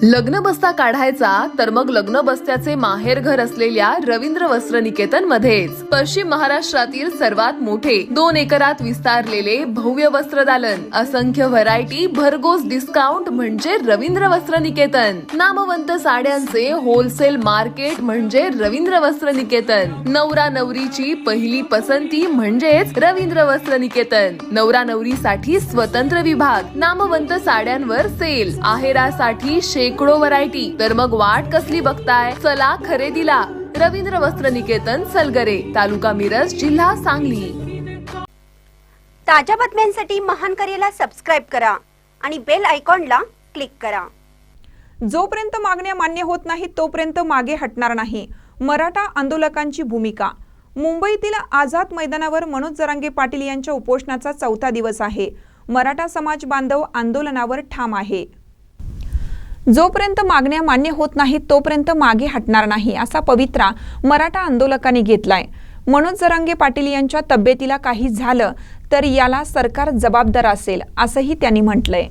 लग्न बस्ता काढायचा तर मग लग्न बस्त्याचे माहेर घर असलेल्या रवींद्र वस्त्र निकेतन मध्येच पश्चिम महाराष्ट्रातील सर्वात मोठे 2 एकरात विस्तारलेले भव्य वस्त्रदालन, असंख्य व्हरायटी, भरघोस डिस्काउंट म्हणजे रवींद्र वस्त्र निकेतन। नामवंत साड्यांचे होलसेल मार्केट म्हणजे रवींद्र वस्त्र निकेतन। नवरा नवरीची पहिली पसंती म्हणजेच रवींद्र वस्त्र निकेतन। नवरा नवरीसाठी स्वतंत्र विभाग, नामवंत साड्यांवर सेल, आहेरासाठी शेकडो व्हरायटी। तर मग वाट कसली बघताय, चला खरेदीला। रवींद्र वस्त्र निकेतन, सलगरे, तालुका मिरज, जिल्हा सांगली। ताज्या बातम्यांसाठी महान करेला सबस्क्राइब करा आणि बेल आयकॉनला क्लिक करा। जोपर्यंत मागण्या मान्य होत नाहीत तोपर्यंत मागे हटणार नाही, मराठा आंदोलकांची भूमिका। मुंबईतील आझाद मैदानावर मनोज जरांगे पाटील यांच्या उपोषणाचा 4था दिवस आहे। मराठा समाज बांधव आंदोलनावर ठाम आहे। जोपर्यंत मागण्या मान्य होत नाहीत तोपर्यंत मागे हटणार नाही असा पवित्रा मराठा आंदोलकांनी घेतलाय। मनोज जरांगे पाटील यांच्या तब्येतीला काही झालं तर याला सरकार जबाबदार असेल असंही त्यांनी म्हटलंय।